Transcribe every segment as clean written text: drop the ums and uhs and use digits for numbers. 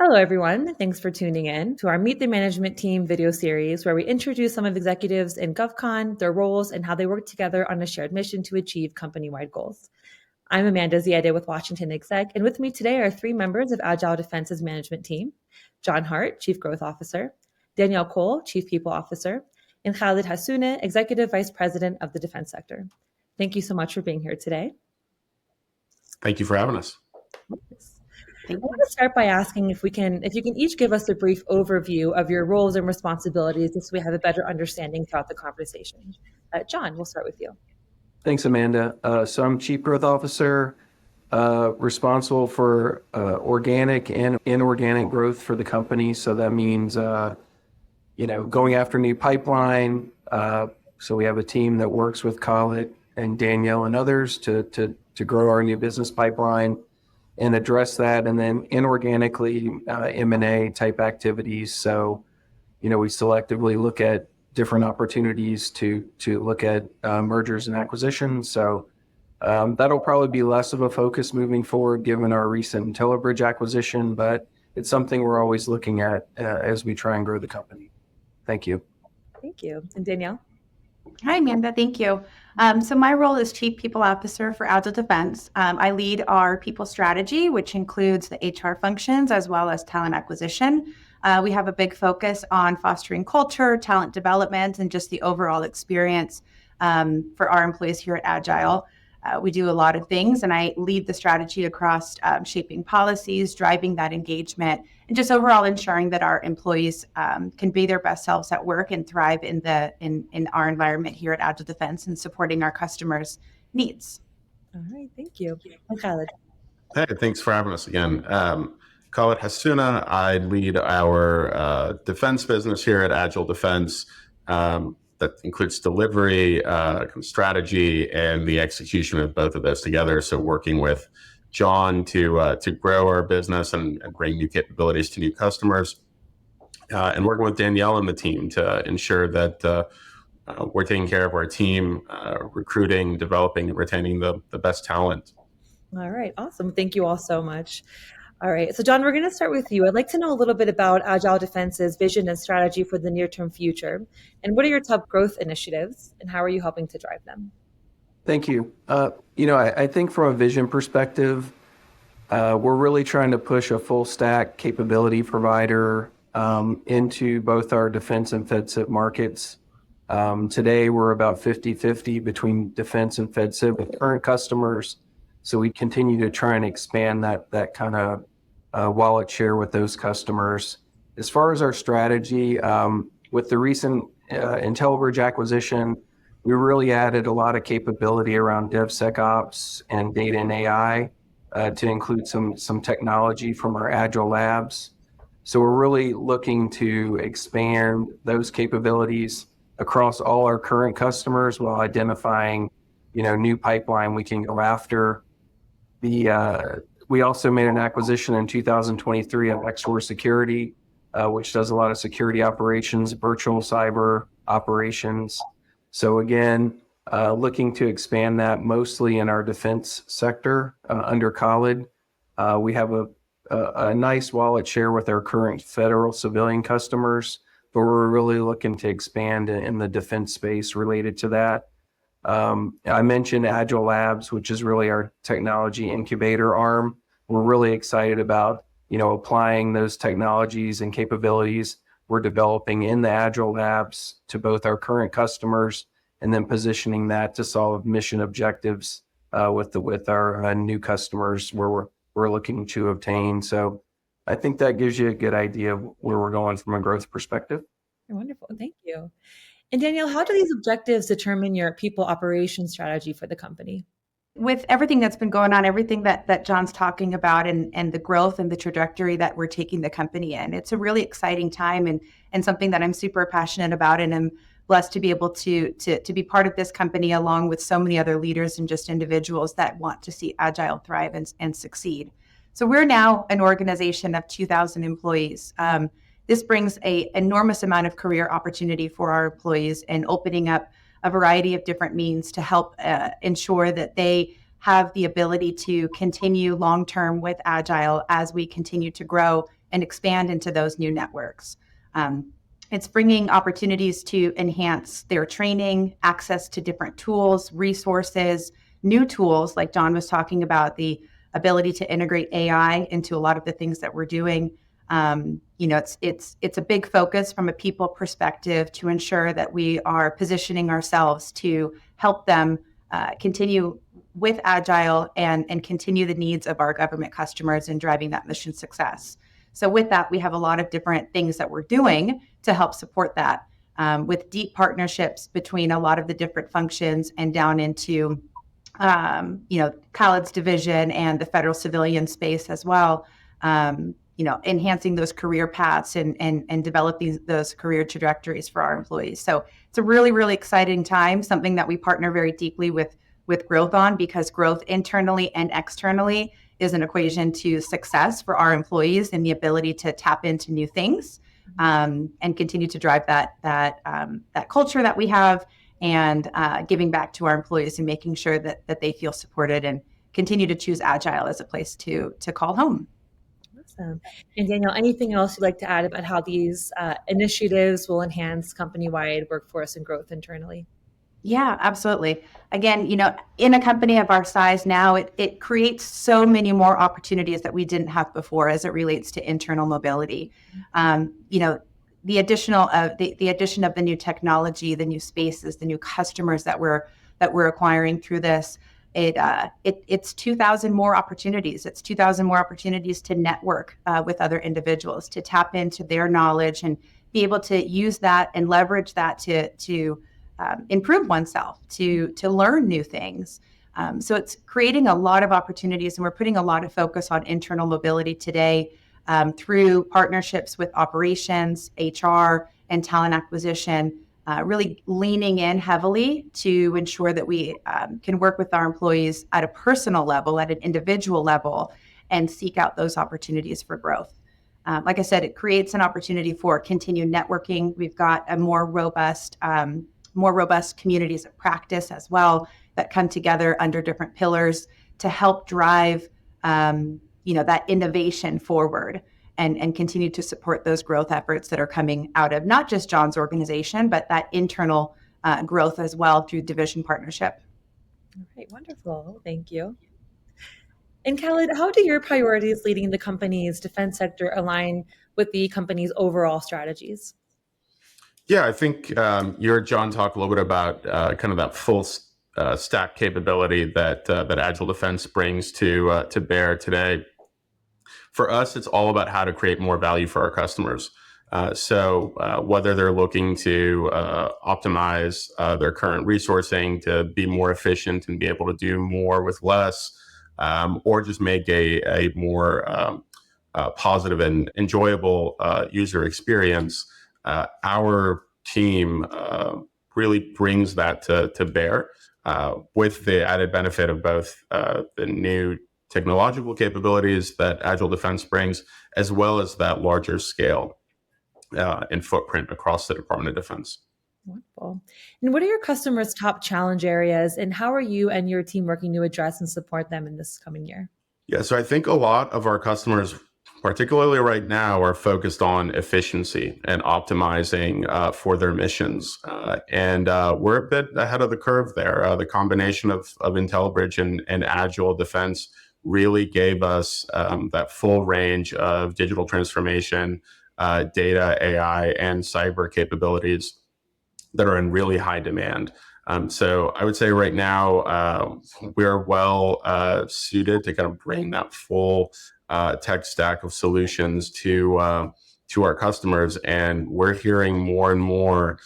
Hello, everyone. Thanks for tuning in to our Meet the Management Team video series, where we introduce some of executives in GovCon, their roles, and how they work together on a shared mission to achieve company-wide goals. I'm Amanda Ziadeh with WashingtonExec, and with me today are three members of Agile Defense's management team: John Hart, Chief Growth Officer; Danielle Cole, Chief People Officer; and Khalid Hassouneh, Executive Vice President of the Defense Sector. Thank you so much for being here today. Thank you for having us. I want to start by asking if you can each give us a brief overview of your roles and responsibilities, just so we have a better understanding throughout the conversation. John, we'll start with you. Thanks, Amanda. So I'm Chief Growth Officer, responsible for organic and inorganic growth for the company. So that means, going after new pipeline. So we have a team that works with Khalid and Danielle and others to grow our new business pipeline and address that. And then inorganically, M&A type activities. So, we selectively look at different opportunities to look at mergers and acquisitions. So that'll probably be less of a focus moving forward, given our recent IntelliBridge acquisition, but it's something we're always looking at as we try and grow the company. Thank you. Thank you. And Danielle? Hi, Amanda. Thank you. So my role is Chief People Officer for Agile Defense. I lead our people strategy, which includes the HR functions as well as talent acquisition. We have a big focus on fostering culture, talent development, and just the overall experience for our employees here at Agile. We do a lot of things, and I lead the strategy across shaping policies, driving that engagement, and just overall ensuring that our employees can be their best selves at work and thrive in our environment here at Agile Defense and supporting our customers' needs. All right, thank you. And Khalid. Hey, thanks for having us again. Khalid Hassouneh. I lead our defense business here at Agile Defense. That includes delivery, strategy, and the execution of both of those together. So working with John to grow our business and bring new capabilities to new customers, and working with Danielle and the team to ensure that we're taking care of our team, recruiting, developing, and retaining the best talent. All right, awesome. Thank you all so much. All right, so John, we're going to start with you. I'd like to know a little bit about Agile Defense's vision and strategy for the near-term future. And what are your top growth initiatives, and how are you helping to drive them? Thank you. I think from a vision perspective, we're really trying to push a full stack capability provider into both our defense and FedCiv markets. Today, we're about 50-50 between defense and FedCiv with current customers. So we continue to try and expand that kind of wallet share with those customers. As far as our strategy, with the recent IntelliBridge acquisition, we really added a lot of capability around DevSecOps and data and AI to include some technology from our Agile labs. So we're really looking to expand those capabilities across all our current customers while identifying, new pipeline we can go after. We also made an acquisition in 2023 of XOR Security, which does a lot of security operations, virtual cyber operations. So again, looking to expand that mostly in our defense sector under Khalid. We have a nice wallet share with our current federal civilian customers, but we're really looking to expand in the defense space related to that. I mentioned Agile Labs, which is really our technology incubator arm. We're really excited about, applying those technologies and capabilities we're developing in the Agile Labs to both our current customers and then positioning that to solve mission objectives with our new customers where we're looking to obtain. So I think that gives you a good idea of where we're going from a growth perspective. Wonderful. Thank you. And Danielle, how do these objectives determine your people operations strategy for the company? With everything that's been going on, everything that John's talking about and the growth and the trajectory that we're taking the company in, it's a really exciting time and something that I'm super passionate about, and I'm blessed to be able to be part of this company along with so many other leaders and just individuals that want to see Agile thrive and succeed. So we're now an organization of 2,000 employees. This brings an enormous amount of career opportunity for our employees and opening up a variety of different means to help ensure that they have the ability to continue long-term with Agile as we continue to grow and expand into those new networks. It's bringing opportunities to enhance their training, access to different tools, resources, new tools, like John was talking about, the ability to integrate AI into a lot of the things that we're doing. It's a big focus from a people perspective to ensure that we are positioning ourselves to help them continue with Agile and continue the needs of our government customers in driving that mission success. So with that, we have a lot of different things that we're doing to help support that, with deep partnerships between a lot of the different functions and down into, Khalid's division and the federal civilian space as well. Enhancing those career paths and developing those career trajectories for our employees. So it's a really, really exciting time, something that we partner very deeply with growth on, because growth internally and externally is an equation to success for our employees and the ability to tap into new things, and continue to drive that culture that we have, and giving back to our employees and making sure that they feel supported and continue to choose Agile as a place to call home. Awesome. And Danielle, anything else you'd like to add about how these initiatives will enhance company-wide workforce and growth internally? Yeah, absolutely. Again, in a company of our size now, it creates so many more opportunities that we didn't have before as it relates to internal mobility. The addition of the new technology, the new spaces, the new customers that we're acquiring through this, it's 2,000 more opportunities. It's 2,000 more opportunities to network with other individuals, to tap into their knowledge and be able to use that and leverage that to improve oneself, to learn new things. So it's creating a lot of opportunities, and we're putting a lot of focus on internal mobility today through partnerships with operations, HR, and talent acquisition, really leaning in heavily to ensure that we can work with our employees at a personal level, at an individual level, and seek out those opportunities for growth. Like I said, it creates an opportunity for continued networking. We've got a more robust communities of practice as well that come together under different pillars to help drive that innovation forward and continue to support those growth efforts that are coming out of not just John's organization, but that internal growth as well through division partnership. All right, wonderful. Thank you. And Khalid, how do your priorities leading the company's defense sector align with the company's overall strategies? Yeah, I think you heard John talk a little bit about kind of that full stack capability that Agile Defense brings to bear today. For us, it's all about how to create more value for our customers. So whether they're looking to optimize their current resourcing to be more efficient and be able to do more with less, or just make a more positive and enjoyable user experience, our team really brings that to bear, with the added benefit of both the new technological capabilities that Agile Defense brings, as well as that larger scale and footprint across the Department of Defense. Wonderful. And what are your customers' top challenge areas, and how are you and your team working to address and support them in this coming year? Yeah, so I think a lot of our customers, particularly right now, are focused on efficiency and optimizing for their missions. And we're a bit ahead of the curve there. The combination of IntelliBridge and Agile Defense really gave us that full range of digital transformation, data, AI, and cyber capabilities that are in really high demand. So I would say right now we're well suited to kind of bring that full tech stack of solutions to our customers, and we're hearing more and more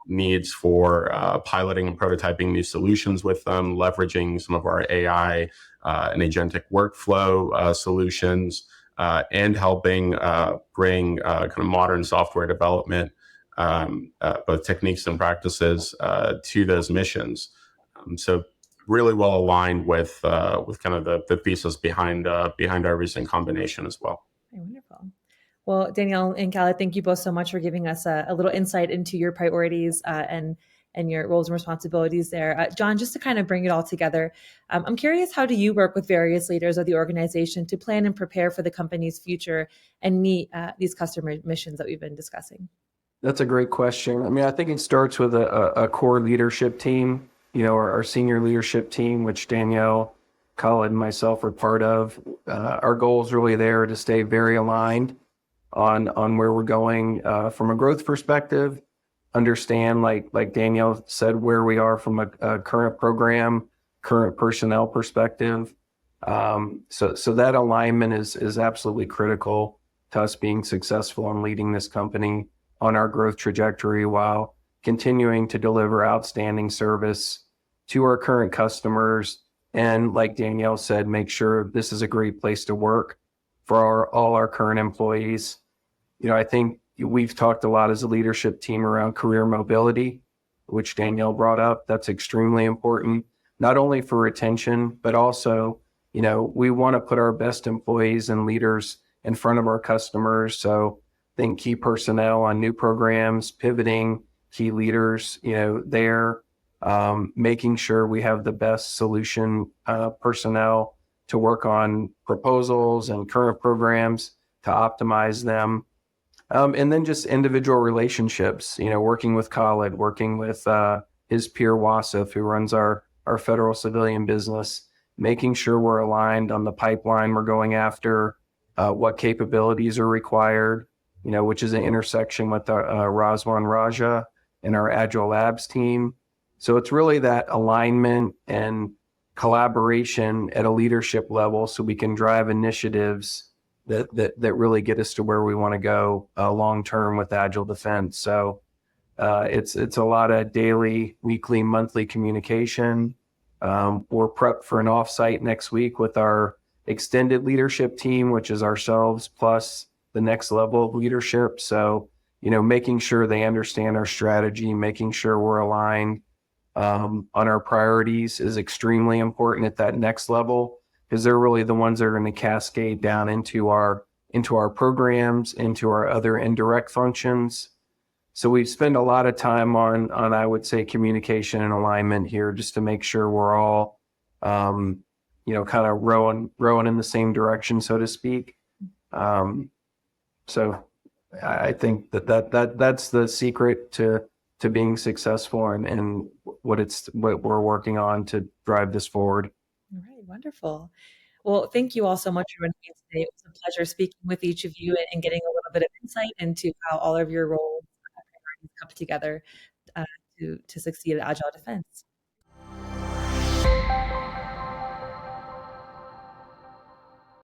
needs for piloting and prototyping new solutions with them, leveraging some of our AI and agentic workflow solutions, and helping bring kind of modern software development, both techniques and practices, to those missions. So really well aligned with kind of the thesis behind our recent combination as well. Okay, wonderful. Well, Danielle and Khalid, thank you both so much for giving us a little insight into your priorities and and your roles and responsibilities there. John, just to kind of bring it all together, I'm curious, how do you work with various leaders of the organization to plan and prepare for the company's future and meet these customer missions that we've been discussing? That's a great question. I mean, I think it starts with a core leadership team, our senior leadership team, which Danielle, Khalid, and myself are part of. Our goal is really there to stay very aligned on where we're going from a growth perspective, understand, like Danielle said, where we are from a current program, current personnel perspective. So that alignment is absolutely critical to us being successful in leading this company on our growth trajectory while continuing to deliver outstanding service to our current customers. And like Danielle said, make sure this is a great place to work for all our current employees. I think we've talked a lot as a leadership team around career mobility, which Danielle brought up. That's extremely important, not only for retention, but also, we want to put our best employees and leaders in front of our customers. So think key personnel on new programs, pivoting key leaders, there, making sure we have the best solution personnel to work on proposals and current programs to optimize them. And then just individual relationships, working with Khalid, working with his peer Wasif, who runs our federal civilian business, making sure we're aligned on the pipeline we're going after, what capabilities are required, which is an intersection with our Razwan Raja and our Agile Labs team. So it's really that alignment and collaboration at a leadership level so we can drive initiatives that really get us to where we want to go long term with Agile Defense. So it's a lot of daily, weekly, monthly communication. We're prepped for an offsite next week with our extended leadership team, which is ourselves plus the next level of leadership. So, making sure they understand our strategy, making sure we're aligned on our priorities is extremely important at that next level, because they're really the ones that are going to cascade down into our programs, into our other indirect functions. So we spend a lot of time on I would say communication and alignment here, just to make sure we're all kind of rowing in the same direction, so to speak. So I think that's the secret to being successful and what we're working on to drive this forward. All right, wonderful. Well, thank you all so much for joining me today. It was a pleasure speaking with each of you and getting a little bit of insight into how all of your roles and priorities come together to succeed at Agile Defense.